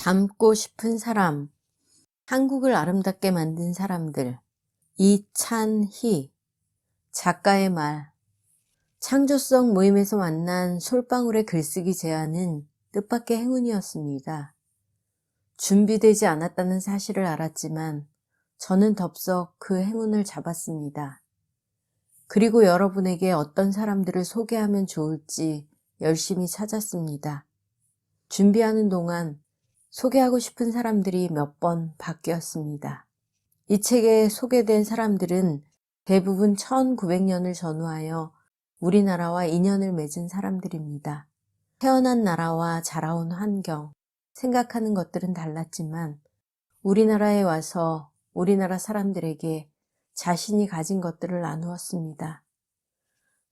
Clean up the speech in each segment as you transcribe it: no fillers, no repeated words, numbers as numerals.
닮고 싶은 사람, 한국을 아름답게 만든 사람들. 이찬희, 작가의 말. 창조성 모임에서 만난 솔방울의 글쓰기 제안은 뜻밖의 행운이었습니다. 준비되지 않았다는 사실을 알았지만 저는 덥석 그 행운을 잡았습니다. 그리고 여러분에게 어떤 사람들을 소개하면 좋을지 열심히 찾았습니다. 준비하는 동안 소개하고 싶은 사람들이 몇 번 바뀌었습니다. 이 책에 소개된 사람들은 대부분 1900년을 전후하여 우리나라와 인연을 맺은 사람들입니다. 태어난 나라와 자라온 환경, 생각하는 것들은 달랐지만 우리나라에 와서 우리나라 사람들에게 자신이 가진 것들을 나누었습니다.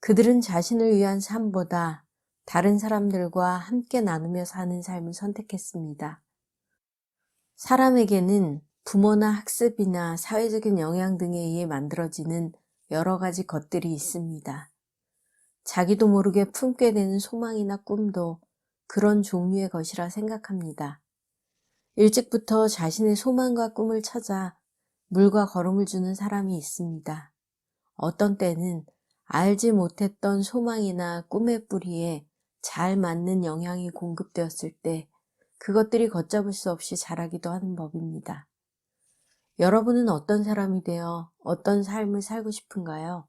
그들은 자신을 위한 삶보다 다른 사람들과 함께 나누며 사는 삶을 선택했습니다. 사람에게는 부모나 학습이나 사회적인 영향 등에 의해 만들어지는 여러 가지 것들이 있습니다. 자기도 모르게 품게 되는 소망이나 꿈도 그런 종류의 것이라 생각합니다. 일찍부터 자신의 소망과 꿈을 찾아 물과 걸음을 주는 사람이 있습니다. 어떤 때는 알지 못했던 소망이나 꿈의 뿌리에 잘 맞는 영향이 공급되었을 때 그것들이 걷잡을 수 없이 자라기도 하는 법입니다. 여러분은 어떤 사람이 되어 어떤 삶을 살고 싶은가요?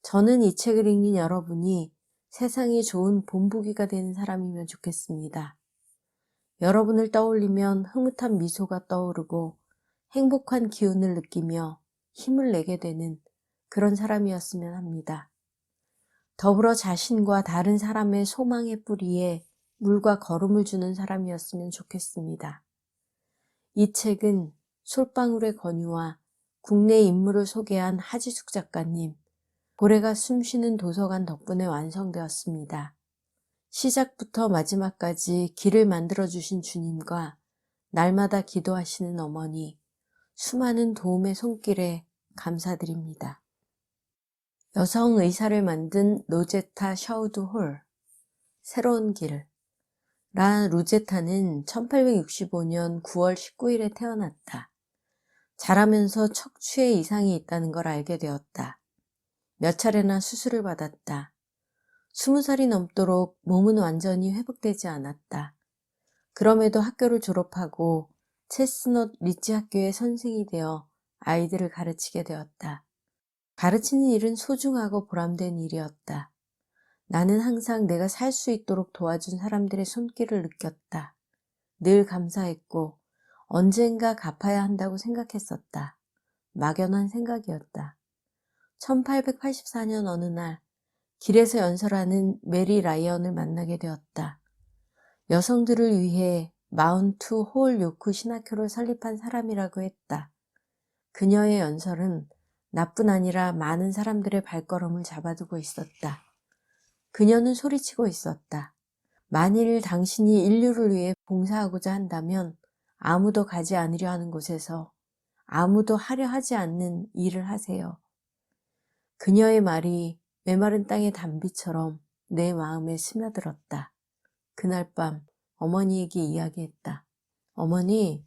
저는 이 책을 읽는 여러분이 세상이 좋은 본보기가 되는 사람이면 좋겠습니다. 여러분을 떠올리면 흐뭇한 미소가 떠오르고 행복한 기운을 느끼며 힘을 내게 되는 그런 사람이었으면 합니다. 더불어 자신과 다른 사람의 소망의 뿌리에 물과 거름을 주는 사람이었으면 좋겠습니다. 이 책은 솔방울의 권유와 국내 인물을 소개한 하지숙 작가님, 고래가 숨쉬는 도서관 덕분에 완성되었습니다. 시작부터 마지막까지 길을 만들어주신 주님과 날마다 기도하시는 어머니, 수많은 도움의 손길에 감사드립니다. 여성 의사를 만든 로제타 샤우드 홀, 새로운 길. 라 루제타는 1865년 9월 19일에 태어났다. 자라면서 척추에 이상이 있다는 걸 알게 되었다. 몇 차례나 수술을 받았다. 20살이 넘도록 몸은 완전히 회복되지 않았다. 그럼에도 학교를 졸업하고 체스넛 리치 학교의 선생이 되어 아이들을 가르치게 되었다. 가르치는 일은 소중하고 보람된 일이었다. 나는 항상 내가 살 수 있도록 도와준 사람들의 손길을 느꼈다. 늘 감사했고 언젠가 갚아야 한다고 생각했었다. 막연한 생각이었다. 1884년 어느 날 길에서 연설하는 메리 라이언을 만나게 되었다. 여성들을 위해 마운트 홀 요크 신학교를 설립한 사람이라고 했다. 그녀의 연설은 나뿐 아니라 많은 사람들의 발걸음을 잡아두고 있었다. 그녀는 소리치고 있었다. 만일 당신이 인류를 위해 봉사하고자 한다면 아무도 가지 않으려 하는 곳에서 아무도 하려 하지 않는 일을 하세요. 그녀의 말이 메마른 땅의 단비처럼 내 마음에 스며들었다. 그날 밤 어머니에게 이야기했다. 어머니,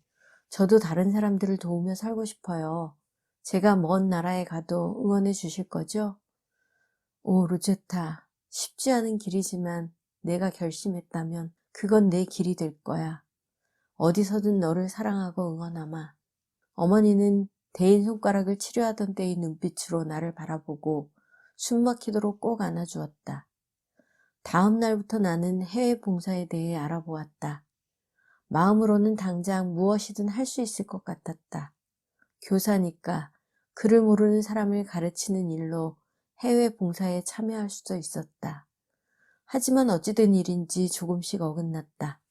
저도 다른 사람들을 도우며 살고 싶어요. 제가 먼 나라에 가도 응원해 주실 거죠? 오, 루제타, 쉽지 않은 길이지만 내가 결심했다면 그건 내 길이 될 거야. 어디서든 너를 사랑하고 응원하마. 어머니는 대인 손가락을 치료하던 때의 눈빛으로 나를 바라보고 숨막히도록 꼭 안아주었다. 다음 날부터 나는 해외 봉사에 대해 알아보았다. 마음으로는 당장 무엇이든 할 수 있을 것 같았다. 교사니까 글을 모르는 사람을 가르치는 일로 해외 봉사에 참여할 수도 있었다. 하지만 어찌된 일인지 조금씩 어긋났다.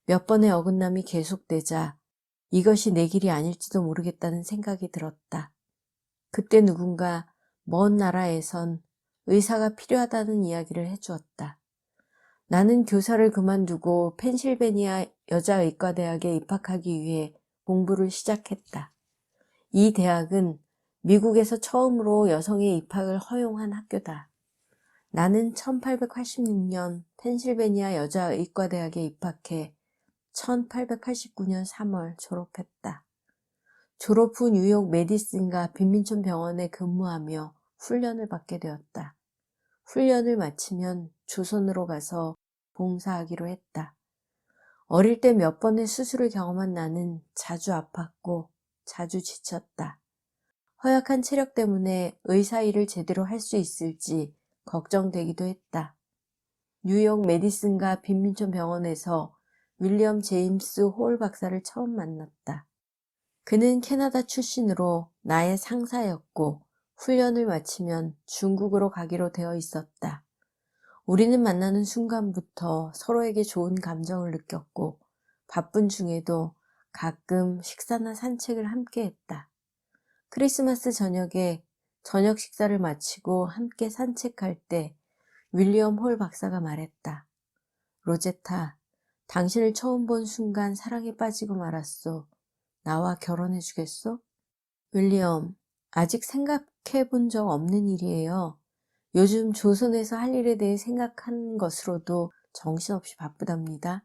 몇 번의 어긋남이 계속되자 이것이 내 길이 아닐지도 모르겠다는 생각이 들었다. 그때 누군가 먼 나라에선 의사가 필요하다는 이야기를 해주었다. 나는 교사를 그만두고 펜실베니아 여자의과대학에 입학하기 위해 공부를 시작했다. 이 대학은 미국에서 처음으로 여성의 입학을 허용한 학교다. 나는 1886년 펜실베니아 여자의과대학에 입학해 1889년 3월 졸업했다. 졸업 후 뉴욕 메디슨과 빈민촌 병원에 근무하며 훈련을 받게 되었다. 훈련을 마치면 조선으로 가서 봉사하기로 했다. 어릴 때 몇 번의 수술을 경험한 나는 자주 아팠고 자주 지쳤다. 허약한 체력 때문에 의사 일을 제대로 할 수 있을지 걱정되기도 했다. 뉴욕 메디슨과 빈민촌 병원에서 윌리엄 제임스 홀 박사를 처음 만났다. 그는 캐나다 출신으로 나의 상사였고 훈련을 마치면 중국으로 가기로 되어 있었다. 우리는 만나는 순간부터 서로에게 좋은 감정을 느꼈고 바쁜 중에도 가끔 식사나 산책을 함께 했다. 크리스마스 저녁에 저녁 식사를 마치고 함께 산책할 때 윌리엄 홀 박사가 말했다. 로제타, 당신을 처음 본 순간 사랑에 빠지고 말았소. 나와 결혼해 주겠소? 윌리엄, 아직 생각해 본 적 없는 일이에요. 요즘 조선에서 할 일에 대해 생각하는 것으로도 정신없이 바쁘답니다.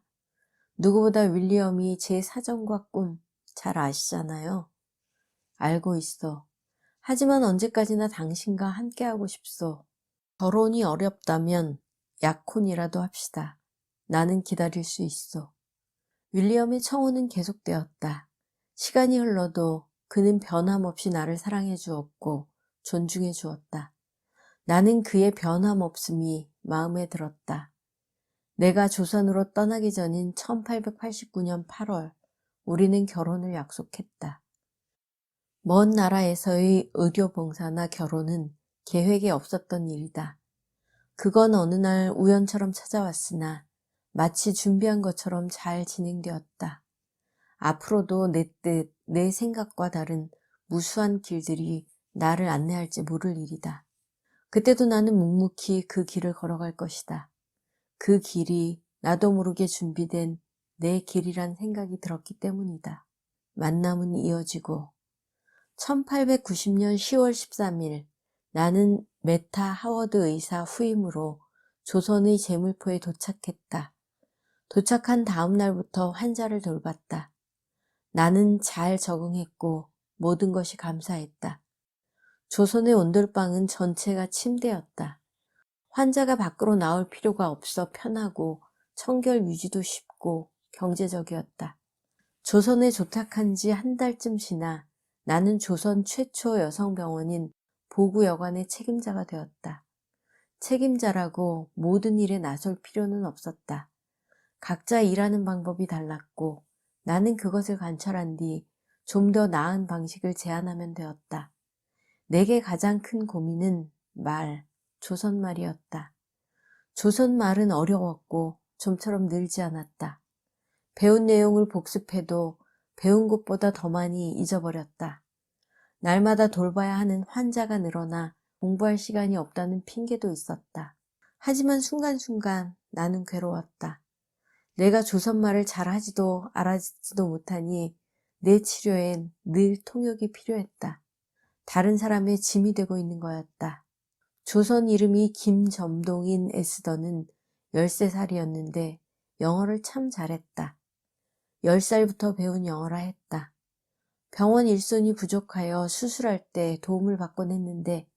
누구보다 윌리엄이 제 사정과 꿈 잘 아시잖아요. 알고 있어. 하지만 언제까지나 당신과 함께하고 싶소. 결혼이 어렵다면 약혼이라도 합시다. 나는 기다릴 수 있어. 윌리엄의 청혼은 계속되었다. 시간이 흘러도 그는 변함없이 나를 사랑해 주었고 존중해 주었다. 나는 그의 변함없음이 마음에 들었다. 내가 조선으로 떠나기 전인 1889년 8월, 우리는 결혼을 약속했다. 먼 나라에서의 의료봉사나 결혼은 계획에 없었던 일이다. 그건 어느 날 우연처럼 찾아왔으나 마치 준비한 것처럼 잘 진행되었다. 앞으로도 내 뜻, 내 생각과 다른 무수한 길들이 나를 안내할지 모를 일이다. 그때도 나는 묵묵히 그 길을 걸어갈 것이다. 그 길이 나도 모르게 준비된 내 길이란 생각이 들었기 때문이다. 만남은 이어지고 1890년 10월 13일 나는 메타 하워드 의사 후임으로 조선의 제물포에 도착했다. 도착한 다음 날부터 환자를 돌봤다. 나는 잘 적응했고 모든 것이 감사했다. 조선의 온돌방은 전체가 침대였다. 환자가 밖으로 나올 필요가 없어 편하고 청결 유지도 쉽고 경제적이었다. 조선에 도착한 지 한 달쯤 지나 나는 조선 최초 여성병원인 보구여관의 책임자가 되었다. 책임자라고 모든 일에 나설 필요는 없었다. 각자 일하는 방법이 달랐고 나는 그것을 관찰한 뒤 좀 더 나은 방식을 제안하면 되었다. 내게 가장 큰 고민은 조선말이었다. 조선말은 어려웠고 좀처럼 늘지 않았다. 배운 내용을 복습해도 배운 것보다 더 많이 잊어버렸다. 날마다 돌봐야 하는 환자가 늘어나 공부할 시간이 없다는 핑계도 있었다. 하지만 순간순간 나는 괴로웠다. 내가 조선말을 잘하지도 알아듣지도 못하니 내 치료엔 늘 통역이 필요했다. 다른 사람의 짐이 되고 있는 거였다. 조선 이름이 김점동인 에스더는 13살이었는데 영어를 참 잘했다. 10살부터 배운 영어라 했다. 병원 일손이 부족하여 수술할 때 도움을 받곤 했는데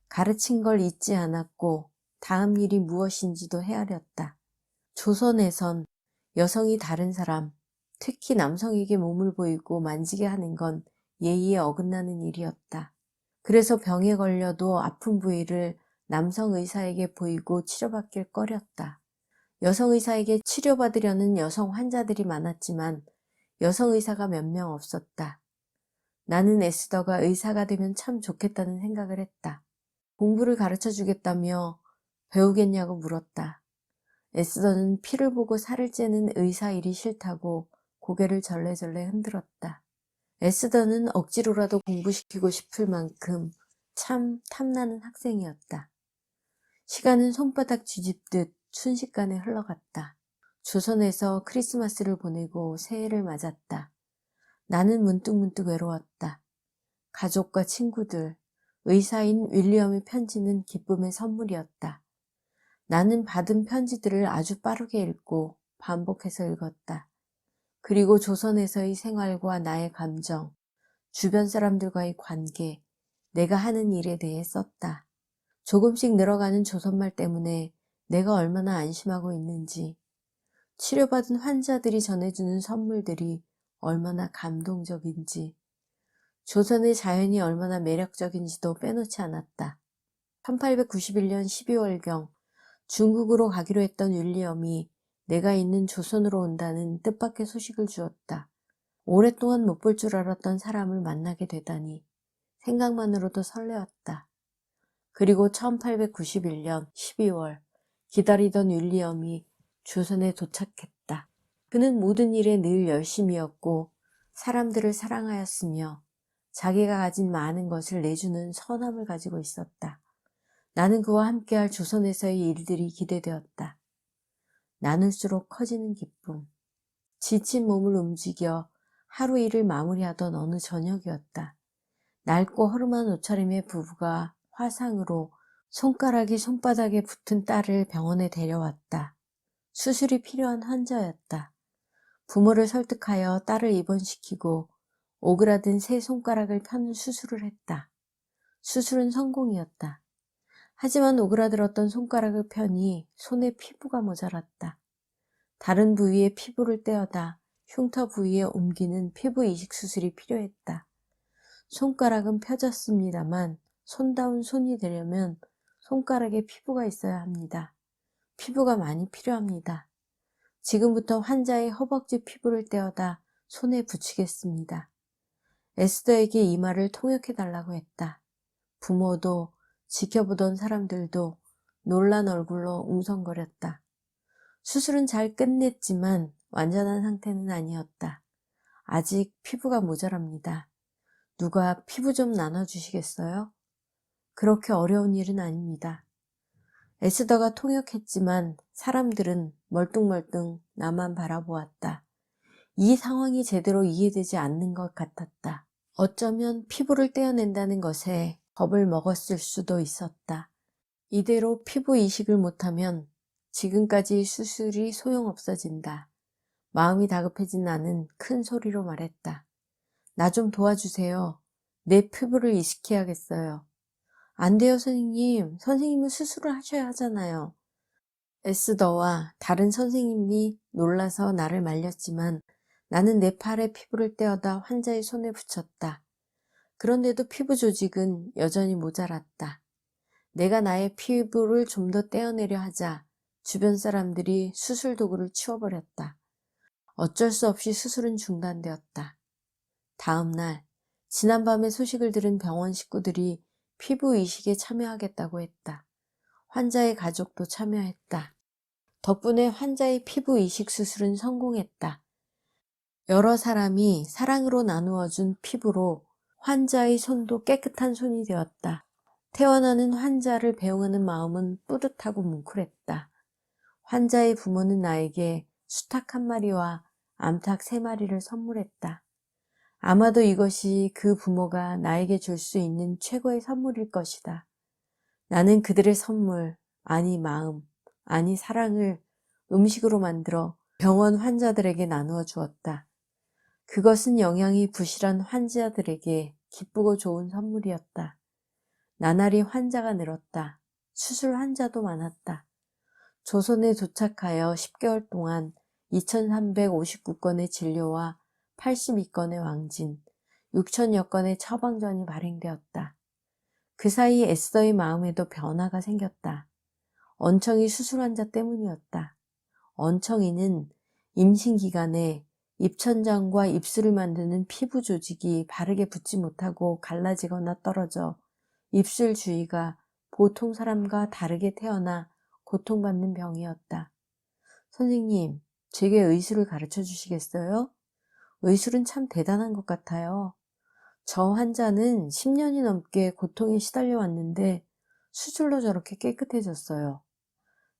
가르친 걸 잊지 않았고 다음 일이 무엇인지도 헤아렸다. 조선에선 여성이 다른 사람, 특히 남성에게 몸을 보이고 만지게 하는 건 예의에 어긋나는 일이었다. 그래서 병에 걸려도 아픈 부위를 남성 의사에게 보이고 치료받길 꺼렸다. 여성 의사에게 치료받으려는 여성 환자들이 많았지만 여성 의사가 몇 명 없었다. 나는 에스더가 의사가 되면 참 좋겠다는 생각을 했다. 공부를 가르쳐 주겠다며 배우겠냐고 물었다. 에스더는 피를 보고 살을 째는 의사 일이 싫다고 고개를 절레절레 흔들었다. 에스더는 억지로라도 공부시키고 싶을 만큼 참 탐나는 학생이었다. 시간은 손바닥 쥐집듯 순식간에 흘러갔다. 조선에서 크리스마스를 보내고 새해를 맞았다. 나는 문득문득 외로웠다. 가족과 친구들, 의사인 윌리엄의 편지는 기쁨의 선물이었다. 나는 받은 편지들을 아주 빠르게 읽고 반복해서 읽었다. 그리고 조선에서의 생활과 나의 감정, 주변 사람들과의 관계, 내가 하는 일에 대해 썼다. 조금씩 늘어가는 조선말 때문에 내가 얼마나 안심하고 있는지, 치료받은 환자들이 전해주는 선물들이 얼마나 감동적인지, 조선의 자연이 얼마나 매력적인지도 빼놓지 않았다. 1891년 12월경 중국으로 가기로 했던 윌리엄이 내가 있는 조선으로 온다는 뜻밖의 소식을 주었다. 오랫동안 못 볼 줄 알았던 사람을 만나게 되다니 생각만으로도 설레었다. 그리고 1891년 12월 기다리던 윌리엄이 조선에 도착했다. 그는 모든 일에 늘 열심이었고 사람들을 사랑하였으며 자기가 가진 많은 것을 내주는 선함을 가지고 있었다. 나는 그와 함께할 조선에서의 일들이 기대되었다. 나눌수록 커지는 기쁨. 지친 몸을 움직여 하루 일을 마무리하던 어느 저녁이었다. 낡고 허름한 옷차림의 부부가 화상으로 손가락이 손바닥에 붙은 딸을 병원에 데려왔다. 수술이 필요한 환자였다. 부모를 설득하여 딸을 입원시키고 오그라든 세 손가락을 펴는 수술을 했다. 수술은 성공이었다. 하지만 오그라들었던 손가락을 펴니 손에 피부가 모자랐다. 다른 부위의 피부를 떼어다 흉터 부위에 옮기는 피부 이식 수술이 필요했다. 손가락은 펴졌습니다만 손다운 손이 되려면 손가락에 피부가 있어야 합니다. 피부가 많이 필요합니다. 지금부터 환자의 허벅지 피부를 떼어다 손에 붙이겠습니다. 에스더에게 이 말을 통역해달라고 했다. 부모도 지켜보던 사람들도 놀란 얼굴로 웅성거렸다. 수술은 잘 끝냈지만 완전한 상태는 아니었다. 아직 피부가 모자랍니다. 누가 피부 좀 나눠주시겠어요? 그렇게 어려운 일은 아닙니다. 에스더가 통역했지만 사람들은 멀뚱멀뚱 나만 바라보았다. 이 상황이 제대로 이해되지 않는 것 같았다. 어쩌면 피부를 떼어낸다는 것에 겁을 먹었을 수도 있었다. 이대로 피부 이식을 못하면 지금까지 수술이 소용없어진다. 마음이 다급해진 나는 큰 소리로 말했다. 나 좀 도와주세요. 내 피부를 이식해야겠어요. 안 돼요, 선생님. 선생님은 수술을 하셔야 하잖아요. 에스더와 다른 선생님이 놀라서 나를 말렸지만 나는 내 팔에 피부를 떼어다 환자의 손에 붙였다. 그런데도 피부 조직은 여전히 모자랐다. 내가 나의 피부를 좀 더 떼어내려 하자 주변 사람들이 수술 도구를 치워버렸다. 어쩔 수 없이 수술은 중단되었다. 다음 날 지난밤에 소식을 들은 병원 식구들이 피부 이식에 참여하겠다고 했다. 환자의 가족도 참여했다. 덕분에 환자의 피부 이식 수술은 성공했다. 여러 사람이 사랑으로 나누어준 피부로 환자의 손도 깨끗한 손이 되었다. 태어나는 환자를 배웅하는 마음은 뿌듯하고 뭉클했다. 환자의 부모는 나에게 수탉 1마리와 암탉 3마리를 선물했다. 아마도 이것이 그 부모가 나에게 줄 수 있는 최고의 선물일 것이다. 나는 그들의 선물, 아니 마음, 아니 사랑을 음식으로 만들어 병원 환자들에게 나누어 주었다. 그것은 영양이 부실한 환자들에게 기쁘고 좋은 선물이었다. 나날이 환자가 늘었다. 수술 환자도 많았다. 조선에 도착하여 10개월 동안 2359건의 진료와 82건의 왕진, 6천여 건의 처방전이 발행되었다. 그 사이 에스더의 마음에도 변화가 생겼다. 언청이 수술 환자 때문이었다. 언청이는 임신 기간에 입천장과 입술을 만드는 피부 조직이 바르게 붙지 못하고 갈라지거나 떨어져 입술 주위가 보통 사람과 다르게 태어나 고통받는 병이었다. 선생님, 제게 의술을 가르쳐 주시겠어요? 의술은 참 대단한 것 같아요. 저 환자는 10년이 넘게 고통에 시달려 왔는데 수술로 저렇게 깨끗해졌어요.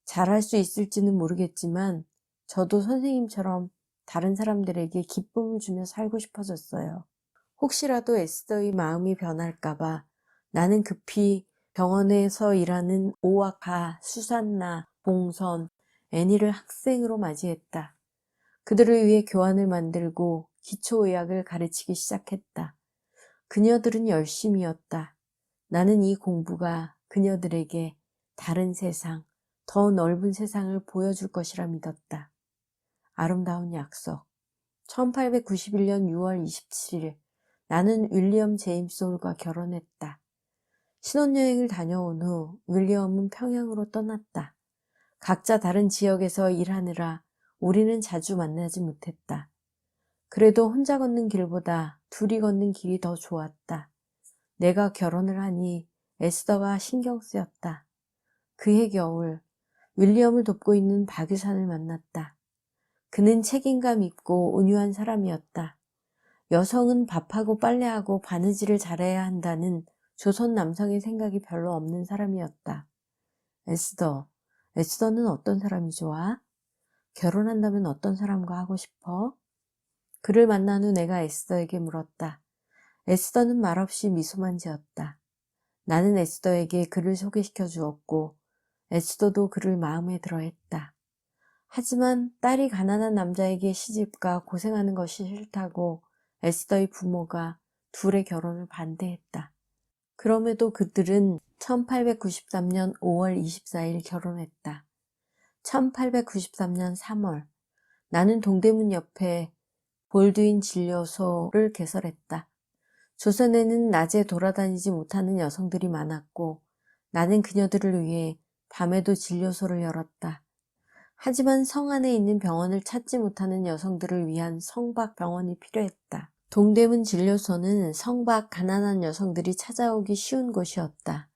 잘할 수 있을지는 모르겠지만 저도 선생님처럼 다른 사람들에게 기쁨을 주며 살고 싶어졌어요. 혹시라도 에스더의 마음이 변할까봐 나는 급히 병원에서 일하는 오와카, 수산나, 봉선, 애니를 학생으로 맞이했다. 그들을 위해 교환을 만들고 기초의학을 가르치기 시작했다. 그녀들은 열심이었다. 나는 이 공부가 그녀들에게 다른 세상, 더 넓은 세상을 보여줄 것이라 믿었다. 아름다운 약속. 1891년 6월 27일, 나는 윌리엄 제임스 홀과 결혼했다. 신혼여행을 다녀온 후 윌리엄은 평양으로 떠났다. 각자 다른 지역에서 일하느라 우리는 자주 만나지 못했다. 그래도 혼자 걷는 길보다 둘이 걷는 길이 더 좋았다. 내가 결혼을 하니 에스더가 신경 쓰였다. 그해 겨울 윌리엄을 돕고 있는 박유산을 만났다. 그는 책임감 있고 온유한 사람이었다. 여성은 밥하고 빨래하고 바느질을 잘해야 한다는 조선 남성의 생각이 별로 없는 사람이었다. 에스더는 어떤 사람이 좋아? 결혼한다면 어떤 사람과 하고 싶어? 그를 만난 후 내가 에스더에게 물었다. 에스더는 말없이 미소만 지었다. 나는 에스더에게 그를 소개시켜 주었고 에스더도 그를 마음에 들어 했다. 하지만 딸이 가난한 남자에게 시집가 고생하는 것이 싫다고 에스더의 부모가 둘의 결혼을 반대했다. 그럼에도 그들은 1893년 5월 24일 결혼했다. 1893년 3월 나는 동대문 옆에 볼드윈 진료소를 개설했다. 조선에는 낮에 돌아다니지 못하는 여성들이 많았고 나는 그녀들을 위해 밤에도 진료소를 열었다. 하지만 성 안에 있는 병원을 찾지 못하는 여성들을 위한 성박 병원이 필요했다. 동대문 진료소는 성박 가난한 여성들이 찾아오기 쉬운 곳이었다.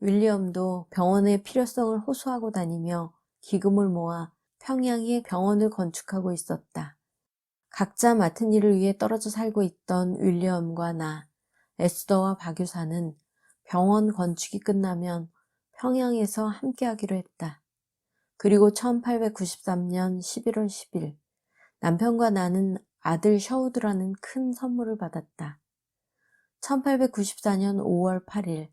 윌리엄도 병원의 필요성을 호소하고 다니며 기금을 모아 평양에 병원을 건축하고 있었다. 각자 맡은 일을 위해 떨어져 살고 있던 윌리엄과 나, 에스더와 박유사는 병원 건축이 끝나면 평양에서 함께하기로 했다. 그리고 1893년 11월 10일 남편과 나는 아들 셔우드라는 큰 선물을 받았다. 1894년 5월 8일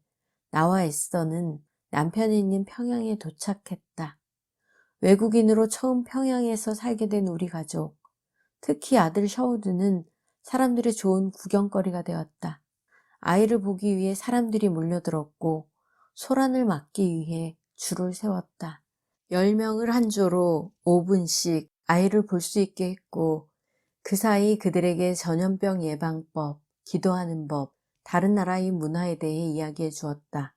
나와 에스더는 남편이 있는 평양에 도착했다. 외국인으로 처음 평양에서 살게 된 우리 가족, 특히 아들 셔우드는 사람들의 좋은 구경거리가 되었다. 아이를 보기 위해 사람들이 몰려들었고 소란을 막기 위해 줄을 세웠다. 10명을 한 조로 5분씩 아이를 볼 수 있게 했고 그 사이 그들에게 전염병 예방법, 기도하는 법, 다른 나라의 문화에 대해 이야기해 주었다.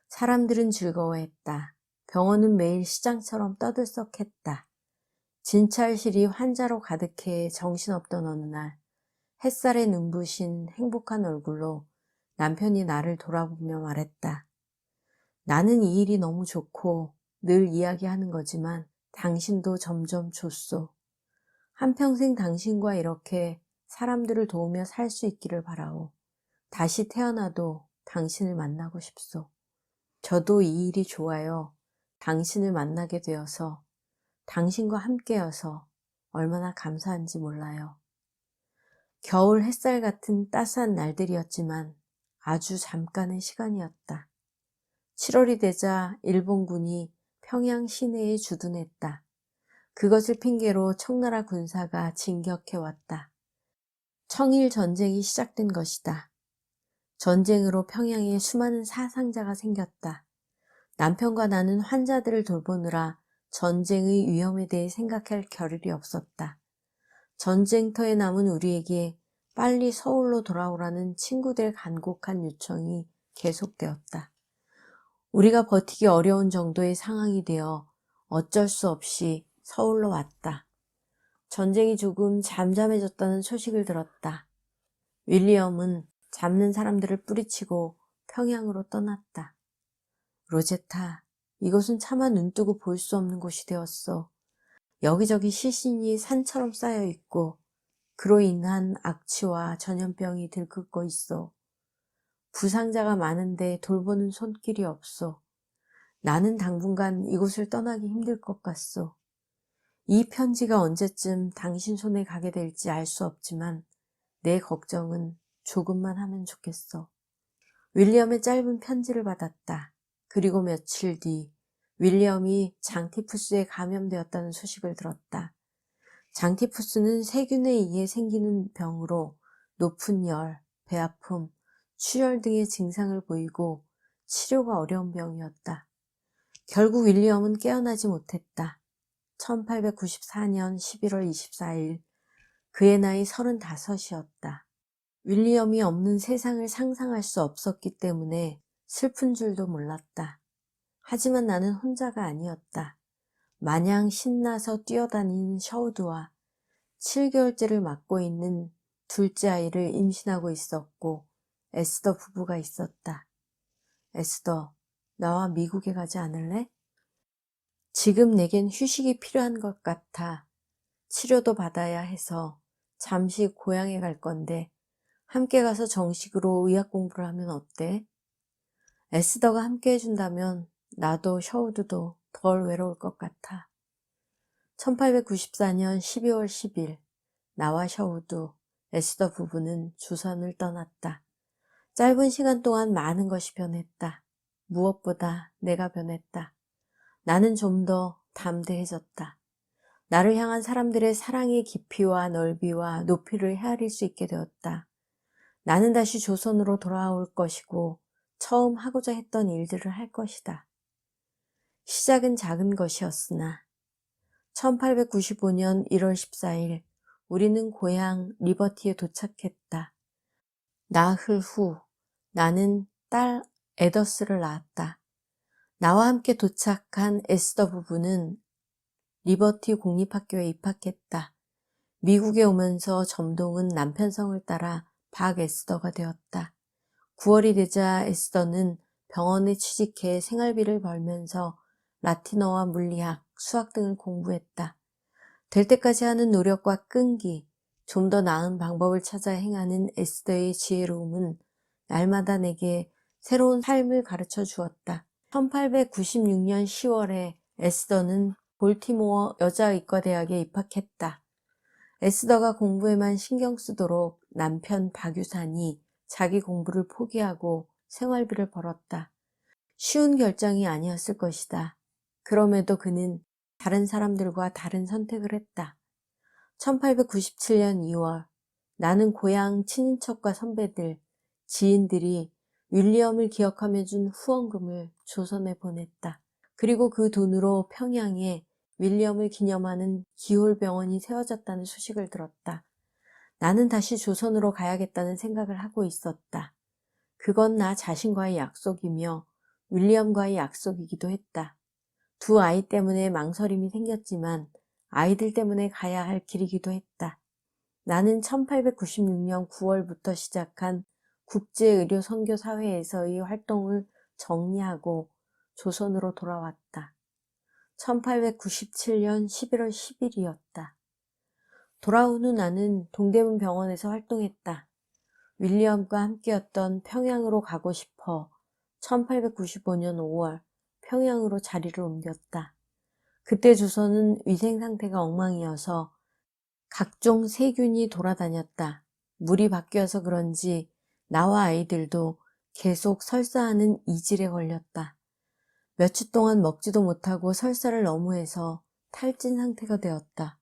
사람들은 즐거워했다. 병원은 매일 시장처럼 떠들썩했다. 진찰실이 환자로 가득해 정신없던 어느 날 햇살에 눈부신 행복한 얼굴로 남편이 나를 돌아보며 말했다. 나는 이 일이 너무 좋고 늘 이야기하는 거지만 당신도 점점 좋소. 한평생 당신과 이렇게 사람들을 도우며 살 수 있기를 바라오. 다시 태어나도 당신을 만나고 싶소. 저도 이 일이 좋아요. 당신을 만나게 되어서 당신과 함께여서 얼마나 감사한지 몰라요. 겨울 햇살 같은 따스한 날들이었지만 아주 잠깐의 시간이었다. 7월이 되자 일본군이 평양 시내에 주둔했다. 그것을 핑계로 청나라 군사가 진격해왔다. 청일 전쟁이 시작된 것이다. 전쟁으로 평양에 수많은 사상자가 생겼다. 남편과 나는 환자들을 돌보느라 전쟁의 위험에 대해 생각할 겨를이 없었다. 전쟁터에 남은 우리에게 빨리 서울로 돌아오라는 친구들의 간곡한 요청이 계속되었다. 우리가 버티기 어려운 정도의 상황이 되어 어쩔 수 없이 서울로 왔다. 전쟁이 조금 잠잠해졌다는 소식을 들었다. 윌리엄은 잡는 사람들을 뿌리치고 평양으로 떠났다. 로제타, 이곳은 차마 눈뜨고 볼 수 없는 곳이 되었어. 여기저기 시신이 산처럼 쌓여 있고 그로 인한 악취와 전염병이 들끓고 있어. 부상자가 많은데 돌보는 손길이 없어. 나는 당분간 이곳을 떠나기 힘들 것 같소. 이 편지가 언제쯤 당신 손에 가게 될지 알 수 없지만 내 걱정은 조금만 하면 좋겠어. 윌리엄의 짧은 편지를 받았다. 그리고 며칠 뒤 윌리엄이 장티푸스에 감염되었다는 소식을 들었다. 장티푸스는 세균에 의해 생기는 병으로 높은 열, 배 아픔, 출혈 등의 증상을 보이고 치료가 어려운 병이었다. 결국 윌리엄은 깨어나지 못했다. 1894년 11월 24일 그의 나이 35이었다. 윌리엄이 없는 세상을 상상할 수 없었기 때문에 슬픈 줄도 몰랐다. 하지만 나는 혼자가 아니었다. 마냥 신나서 뛰어다니는 셔우드와 7개월째를 맞고 있는 둘째 아이를 임신하고 있었고 에스더 부부가 있었다. 에스더, 나와 미국에 가지 않을래? 지금 내겐 휴식이 필요한 것 같아. 치료도 받아야 해서 잠시 고향에 갈 건데 함께 가서 정식으로 의학 공부를 하면 어때? 에스더가 함께 해준다면 나도 셔우드도 덜 외로울 것 같아. 1894년 12월 10일 나와 셔우드, 에스더 부부는 주선을 떠났다. 짧은 시간 동안 많은 것이 변했다. 무엇보다 내가 변했다. 나는 좀 더 담대해졌다. 나를 향한 사람들의 사랑의 깊이와 넓이와 높이를 헤아릴 수 있게 되었다. 나는 다시 조선으로 돌아올 것이고 처음 하고자 했던 일들을 할 것이다. 시작은 작은 것이었으나 1895년 1월 14일 우리는 고향 리버티에 도착했다. 나흘 후 나는 딸 에더스를 낳았다. 나와 함께 도착한 에스더 부부는 리버티 공립학교에 입학했다. 미국에 오면서 점동은 남편 성을 따라 박에스더가 되었다. 9월이 되자 에스더는 병원에 취직해 생활비를 벌면서 라틴어와 물리학, 수학 등을 공부했다. 될 때까지 하는 노력과 끈기, 좀 더 나은 방법을 찾아 행하는 에스더의 지혜로움은 날마다 내게 새로운 삶을 가르쳐 주었다. 1896년 10월에 에스더는 볼티모어 여자의과대학에 입학했다. 에스더가 공부에만 신경 쓰도록 남편 박유산이 자기 공부를 포기하고 생활비를 벌었다. 쉬운 결정이 아니었을 것이다. 그럼에도 그는 다른 사람들과 다른 선택을 했다. 1897년 2월 나는 고향 친인척과 선배들, 지인들이 윌리엄을 기억하며 준 후원금을 조선에 보냈다. 그리고 그 돈으로 평양에 윌리엄을 기념하는 기홀병원이 세워졌다는 소식을 들었다. 나는 다시 조선으로 가야겠다는 생각을 하고 있었다. 그건 나 자신과의 약속이며 윌리엄과의 약속이기도 했다. 두 아이 때문에 망설임이 생겼지만 아이들 때문에 가야 할 길이기도 했다. 나는 1896년 9월부터 시작한 국제의료선교사회에서의 활동을 정리하고 조선으로 돌아왔다. 1897년 11월 10일이었다. 돌아온 후 나는 동대문 병원에서 활동했다. 윌리엄과 함께였던 평양으로 가고 싶어 1895년 5월 평양으로 자리를 옮겼다. 그때 조선은 위생 상태가 엉망이어서 각종 세균이 돌아다녔다. 물이 바뀌어서 그런지 나와 아이들도 계속 설사하는 이질에 걸렸다. 며칠 동안 먹지도 못하고 설사를 너무 해서 탈진 상태가 되었다.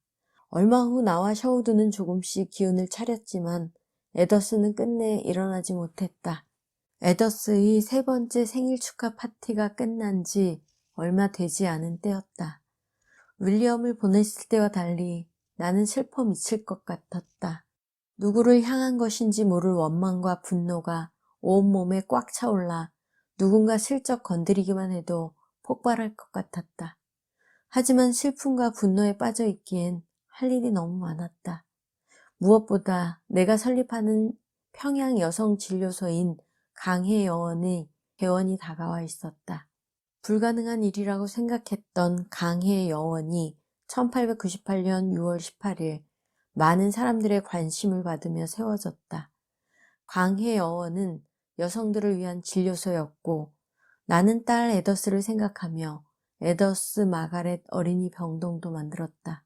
얼마 후 나와 셔우드는 조금씩 기운을 차렸지만 에더스는 끝내 일어나지 못했다. 에더스의 세 번째 생일 축하 파티가 끝난 지 얼마 되지 않은 때였다. 윌리엄을 보냈을 때와 달리 나는 슬퍼 미칠 것 같았다. 누구를 향한 것인지 모를 원망과 분노가 온몸에 꽉 차올라 누군가 슬쩍 건드리기만 해도 폭발할 것 같았다. 하지만 슬픔과 분노에 빠져 있기엔 할 일이 너무 많았다. 무엇보다 내가 설립하는 평양 여성진료소인 강혜여원의 개원이 다가와 있었다. 불가능한 일이라고 생각했던 강혜여원이 1898년 6월 18일 많은 사람들의 관심을 받으며 세워졌다. 강혜여원은 여성들을 위한 진료소였고 나는 딸 에더스를 생각하며 에더스 마가렛 어린이 병동도 만들었다.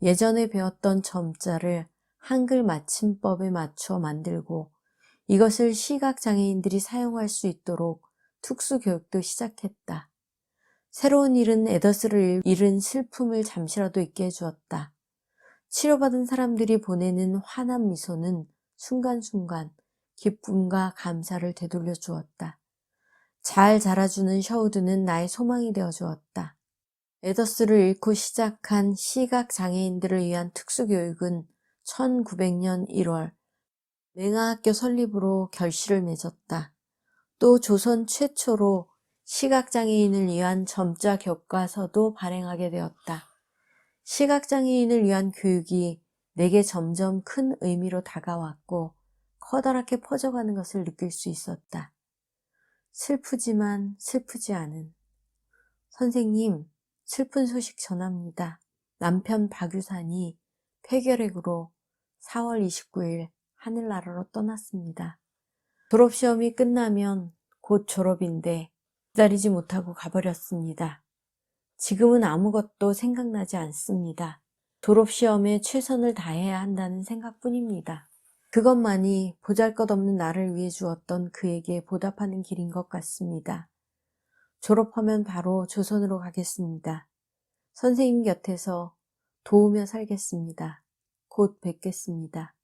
예전에 배웠던 점자를 한글 맞춤법에 맞춰 만들고 이것을 시각장애인들이 사용할 수 있도록 특수교육도 시작했다. 새로운 일은 에더스를 잃은 슬픔을 잠시라도 잊게 해주었다. 치료받은 사람들이 보내는 환한 미소는 순간순간 기쁨과 감사를 되돌려 주었다. 잘 자라주는 셔우드는 나의 소망이 되어 주었다. 에더스를 잃고 시작한 시각장애인들을 위한 특수교육은 1900년 1월 맹아학교 설립으로 결실을 맺었다. 또 조선 최초로 시각장애인을 위한 점자 교과서도 발행하게 되었다. 시각장애인을 위한 교육이 내게 점점 큰 의미로 다가왔고 커다랗게 퍼져가는 것을 느낄 수 있었다. 슬프지만 슬프지 않은 선생님, 슬픈 소식 전합니다. 남편 박유산이 폐결핵으로 4월 29일 하늘나라로 떠났습니다. 졸업시험이 끝나면 곧 졸업인데 기다리지 못하고 가버렸습니다. 지금은 아무것도 생각나지 않습니다. 졸업시험에 최선을 다해야 한다는 생각뿐입니다. 그것만이 보잘것없는 나를 위해 주었던 그에게 보답하는 길인 것 같습니다. 졸업하면 바로 조선으로 가겠습니다. 선생님 곁에서 도우며 살겠습니다. 곧 뵙겠습니다.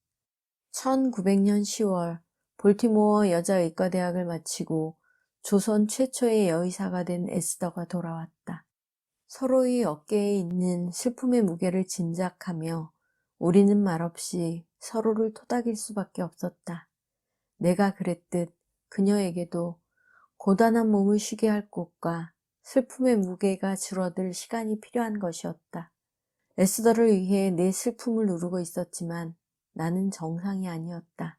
1900년 10월 볼티모어 여자의과대학을 마치고 조선 최초의 여의사가 된 에스더가 돌아왔다. 서로의 어깨에 있는 슬픔의 무게를 짐작하며 우리는 말없이 서로를 토닥일 수밖에 없었다. 내가 그랬듯 그녀에게도 고단한 몸을 쉬게 할 곳과 슬픔의 무게가 줄어들 시간이 필요한 것이었다. 에스더를 위해 내 슬픔을 누르고 있었지만 나는 정상이 아니었다.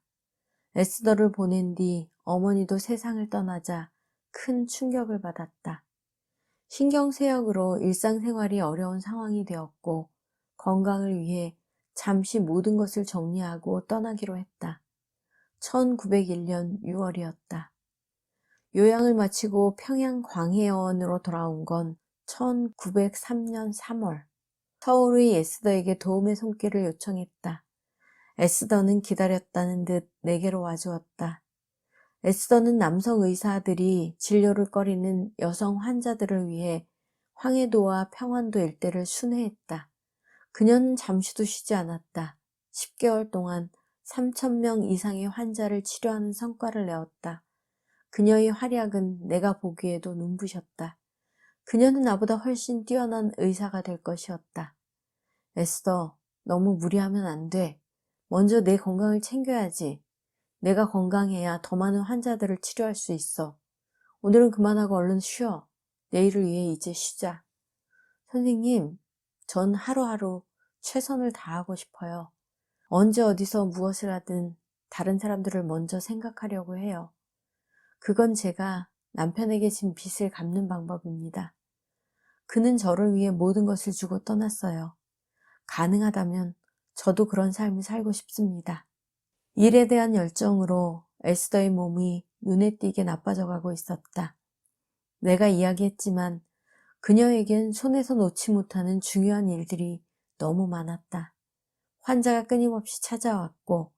에스더를 보낸 뒤 어머니도 세상을 떠나자 큰 충격을 받았다. 신경쇠약으로 일상생활이 어려운 상황이 되었고 건강을 위해 잠시 모든 것을 정리하고 떠나기로 했다. 1901년 6월이었다. 요양을 마치고 평양 광해여원으로 돌아온 건 1903년 3월. 서울의 에스더에게 도움의 손길을 요청했다. 에스더는 기다렸다는 듯 내게로 와주었다. 에스더는 남성 의사들이 진료를 꺼리는 여성 환자들을 위해 황해도와 평안도 일대를 순회했다. 그녀는 잠시도 쉬지 않았다. 10개월 동안 3,000명 이상의 환자를 치료하는 성과를 내었다. 그녀의 활약은 내가 보기에도 눈부셨다. 그녀는 나보다 훨씬 뛰어난 의사가 될 것이었다. 에스더, 너무 무리하면 안 돼. 먼저 내 건강을 챙겨야지. 내가 건강해야 더 많은 환자들을 치료할 수 있어. 오늘은 그만하고 얼른 쉬어. 내일을 위해 이제 쉬자. 선생님, 전 하루하루 최선을 다하고 싶어요. 언제 어디서 무엇을 하든 다른 사람들을 먼저 생각하려고 해요. 그건 제가 남편에게 진 빚을 갚는 방법입니다. 그는 저를 위해 모든 것을 주고 떠났어요. 가능하다면 저도 그런 삶을 살고 싶습니다. 일에 대한 열정으로 에스더의 몸이 눈에 띄게 나빠져가고 있었다. 내가 이야기했지만 그녀에겐 손에서 놓지 못하는 중요한 일들이 너무 많았다. 환자가 끊임없이 찾아왔고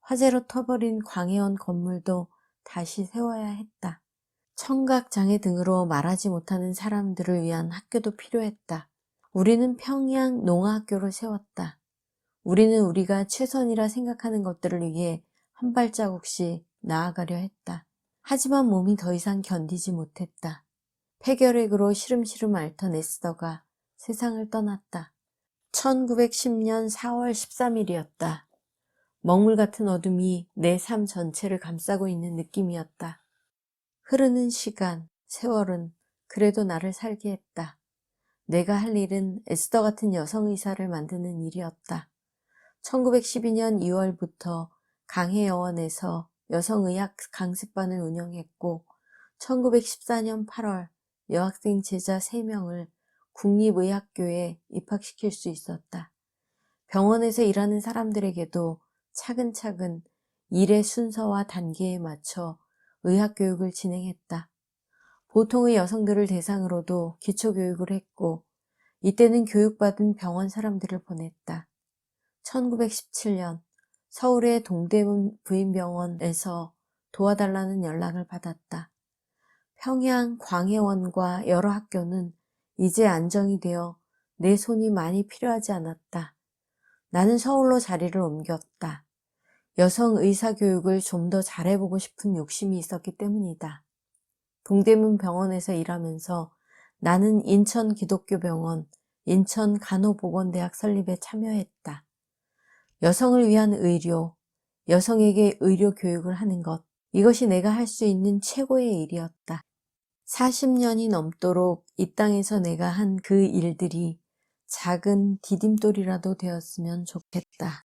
화재로 터버린 광해원 건물도 다시 세워야 했다. 청각장애 등으로 말하지 못하는 사람들을 위한 학교도 필요했다. 우리는 평양 농아학교를 세웠다. 우리는 우리가 최선이라 생각하는 것들을 위해 한 발자국씩 나아가려 했다. 하지만 몸이 더 이상 견디지 못했다. 폐결핵으로 시름시름 앓던 에스더가 세상을 떠났다. 1910년 4월 13일이었다. 먹물 같은 어둠이 내 삶 전체를 감싸고 있는 느낌이었다. 흐르는 시간, 세월은 그래도 나를 살게 했다. 내가 할 일은 에스더 같은 여성 의사를 만드는 일이었다. 1912년 2월부터 강해여원에서 여성의학 강습반을 운영했고 1914년 8월 여학생 제자 3명을 국립의학교에 입학시킬 수 있었다. 병원에서 일하는 사람들에게도 차근차근 일의 순서와 단계에 맞춰 의학교육을 진행했다. 보통의 여성들을 대상으로도 기초교육을 했고 이때는 교육받은 병원 사람들을 보냈다. 1917년 서울의 동대문 부인병원에서 도와달라는 연락을 받았다. 평양 광해원과 여러 학교는 이제 안정이 되어 내 손이 많이 필요하지 않았다. 나는 서울로 자리를 옮겼다. 여성 의사 교육을 좀 더 잘해보고 싶은 욕심이 있었기 때문이다. 동대문 병원에서 일하면서 나는 인천 기독교병원, 인천 간호보건대학 설립에 참여했다. 여성을 위한 의료, 여성에게 의료 교육을 하는 것, 이것이 내가 할 수 있는 최고의 일이었다. 40년이 넘도록 이 땅에서 내가 한 그 일들이 작은 디딤돌이라도 되었으면 좋겠다.